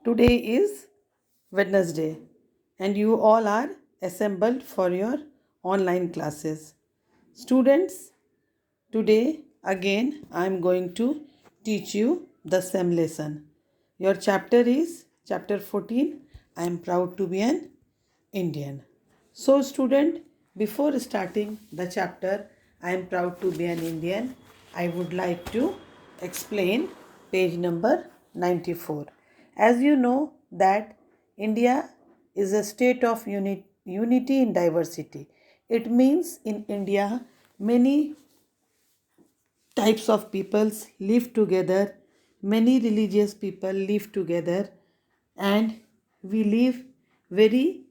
Today is Wednesday, and you all are assembled for your online classes. Students, today again I am going to teach you the same lesson. Your chapter is chapter 14. I am proud to be an Indian. So, student, before starting the chapter, I am proud to be an Indian, I would like to explain page number 94. As you know that India is a state of unity in diversity. It means in India many types of peoples live together, many religious people live together, and we live very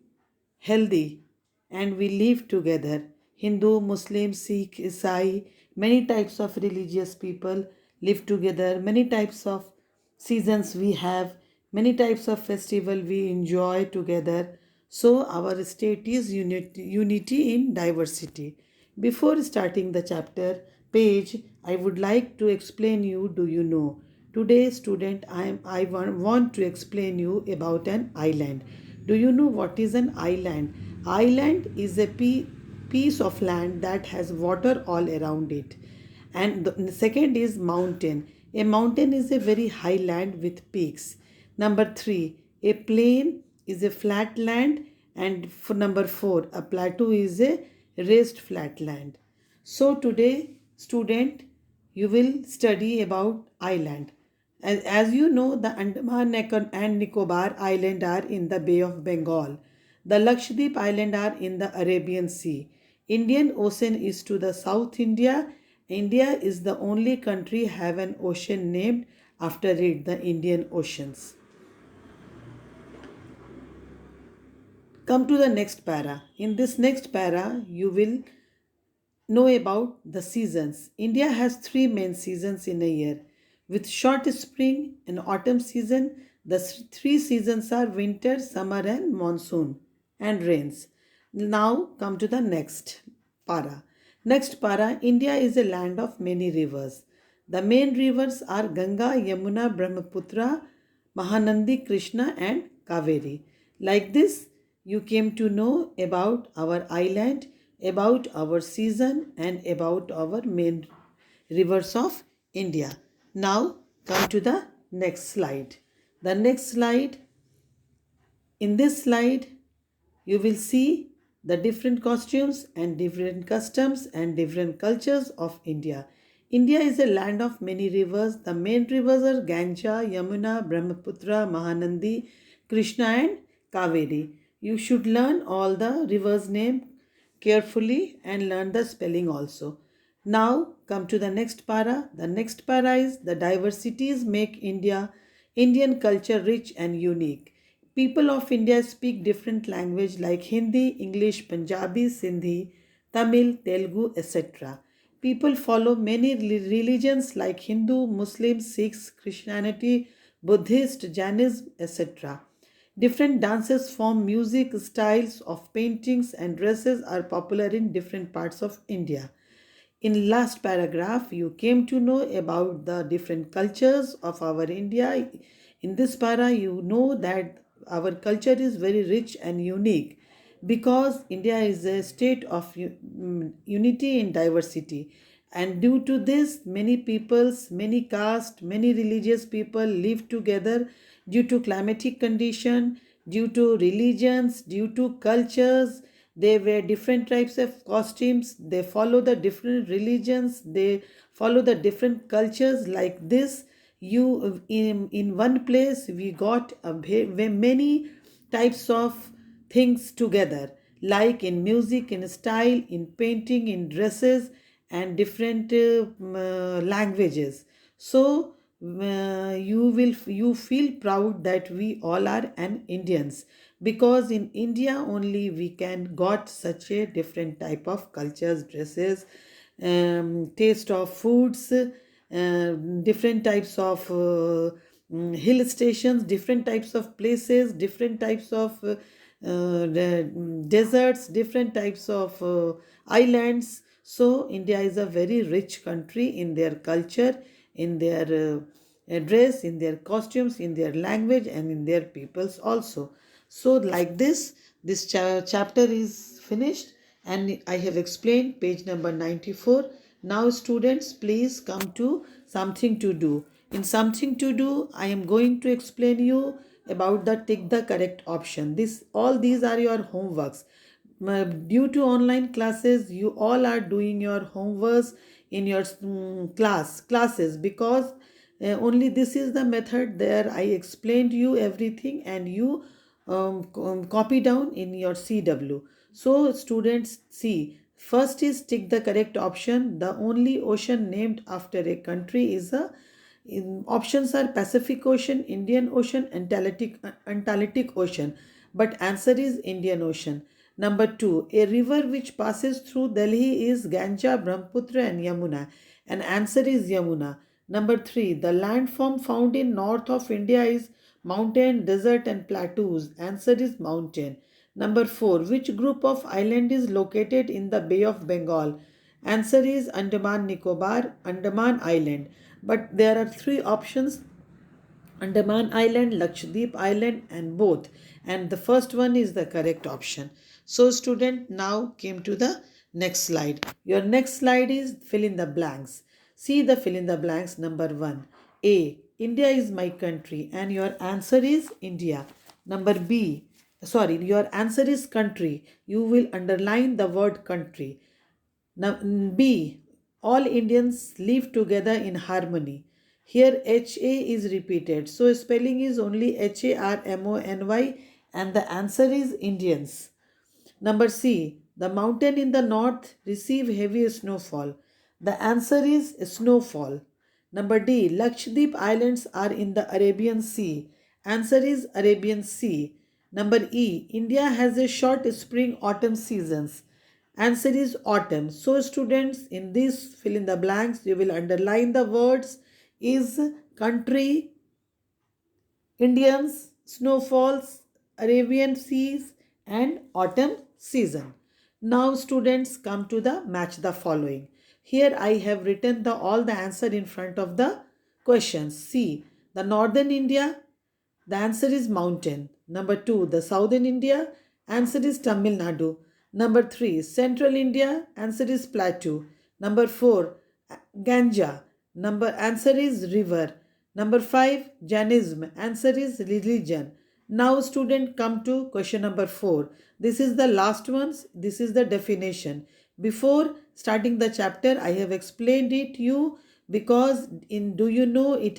healthy and we live together. Hindu, Muslim, Sikh, Isai, many types of religious people live together, many types of seasons we have, many types of festival we enjoy together. So our state is unity in diversity. Before starting the chapter page, I would like to explain you. Do you know? Today, student, I want to explain you about an island. Do you know what is an island? Island is a piece of land that has water all around it. And the second is mountain. A mountain is a very high land with peaks. Number 3, a plain is a flat land, and for number 4, a plateau is a raised flat land. So today, student, you will study about island. As you know, the Andaman and Nicobar Island are in the Bay of Bengal. The Lakshadweep Island are in the Arabian Sea. Indian Ocean is to the South India. India is the only country have an ocean named after it, the Indian Oceans. Come to the next para. In this next para, you will know about the seasons. India has three main seasons in a year. With short spring and autumn season, the three seasons are winter, summer, and monsoon and rains. Now come to the next para. Next para, India is a land of many rivers. The main rivers are Ganga, Yamuna, Brahmaputra, Mahanandi, Krishna, and Kaveri. Like this, you came to know about our island, about our season, and about our main rivers of India. Now, come to the next slide. The next slide, in this slide, you will see the different costumes and different customs and different cultures of India. India is a land of many rivers. The main rivers are Ganga, Yamuna, Brahmaputra, Mahanandi, Krishna, and Kaveri. You should learn all the rivers' name carefully and learn the spelling also. Now come to the next para. The next para is the diversities make Indian culture rich and unique. People of India speak different language like Hindi, English, Punjabi, Sindhi, Tamil, Telugu, etc. People follow many religions like Hindu, Muslim, Sikhs, Christianity, Buddhist, Jainism, etc. Different dances form music styles of paintings and dresses are popular in different parts of India. In last paragraph, you came to know about the different cultures of our India. In this para, you know that our culture is very rich and unique because India is a state of unity in diversity. And due to this, many peoples, many castes, many religious people live together due to climatic condition, due to religions, due to cultures. They wear different types of costumes, they follow the different religions, they follow the different cultures. Like this, you in one place we got many types of things together, like in music, in style, in painting, in dresses, and different languages. So you feel proud that we all are an Indians, because in India only we can got such a different type of cultures, dresses, taste of foods, different types of hill stations, different types of places, different types of deserts, different types of islands. So India is a very rich country in their culture, in their dress, in their costumes, in their language, and in their peoples also. So, like this chapter is finished, and I have explained page number 94. Now, students, please come to something to do. In something to do, I am going to explain you about the tick the correct option. This all these are your homeworks. Due to online classes, you all are doing your homeworks in your classes, because only this is the method. There I explained you everything, and you copy down in your CW. So students, see, first is tick the correct option. The only ocean named after a country is a options are Pacific Ocean, Indian Ocean, Atlantic Ocean, but answer is Indian Ocean. Number 2, a river which passes through Delhi is Ganga, Brahmaputra, and Yamuna, and answer is Yamuna. Number 3, the landform found in north of India is mountain, desert, and plateaus. Answer is mountain. Number 4, which group of island is located in the Bay of Bengal? Answer is Andaman Nicobar, Andaman Island. But there are three options: Andaman Island, Lakshadweep Island, and both. And the first one is the correct option. So, student, now came to the next slide. Your next slide is fill in the blanks. See the fill in the blanks. Number 1. A. India is my country, and your answer is India. Number B. Sorry, your answer is country. You will underline the word country. Now, B. All Indians live together in harmony. Here HA is repeated. So spelling is only HARMONY, and the answer is Indians. Number C. The mountain in the north receive heavy snowfall. The answer is snowfall. Number D. Lakshadweep Islands are in the Arabian Sea. Answer is Arabian Sea. Number E. India has a short spring autumn seasons. Answer is autumn. So students, in this fill in the blanks, you will underline the words is country, Indians, snowfalls, Arabian seas, and autumn season. Now students, come to the match the following. Here I have written all the answer in front of the questions. See, the northern India, the answer is mountain. Number 2, the southern India, answer is Tamil Nadu. Number 3, central India, answer is plateau. Number 4, Ganja. Answer is river. Number 5, Jainism. Answer is religion. Now student, come to question number 4. This is the last one. This is the definition. Before starting the chapter, I have explained it you, because in do you know it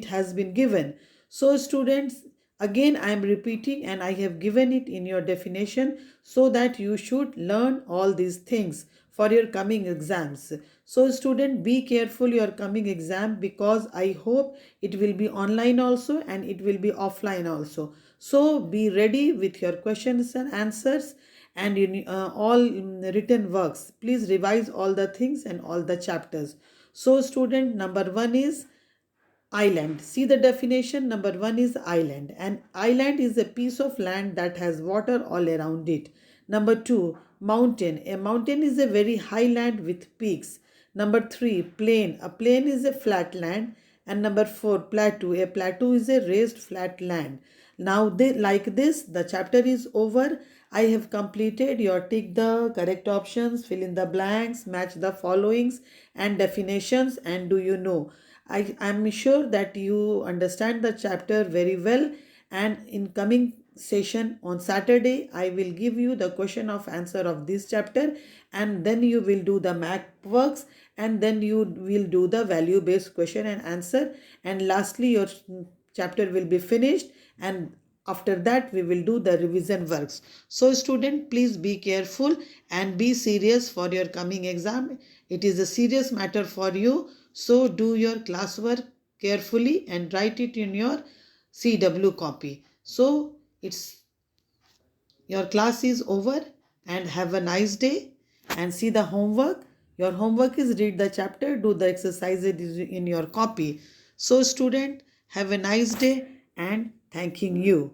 has been given. So students, again I am repeating, and I have given it in your definition, so that you should learn all these things for your coming exams. So student, be careful your coming exam, because I hope it will be online also and it will be offline also. So be ready with your questions and answers, and in all written works. Please revise all the things and all the chapters. So student, number 1 is island. See the definition. Number 1 is island. An island is a piece of land that has water all around it. Number 2, mountain. A mountain is a very high land with peaks. Number 3, plain. A plain is a flat land. And number 4, plateau. A plateau is a raised flat land. Now, like this, the chapter is over. I have completed your tick the correct options, fill in the blanks, match the followings and definitions, and do you know. I am sure that you understand the chapter very well, and in coming session on Saturday, I will give you the question of answer of this chapter, and then you will do the math works, and then you will do the value based question and answer, and lastly your chapter will be finished, and after that we will do the revision works. So student, please be careful and be serious for your coming exam. It is a serious matter for you. So do your classwork carefully and write it in your CW copy. So your class is over, and have a nice day, and see the homework. Your homework is read the chapter, do the exercises in your copy. So student, have a nice day, and thanking you.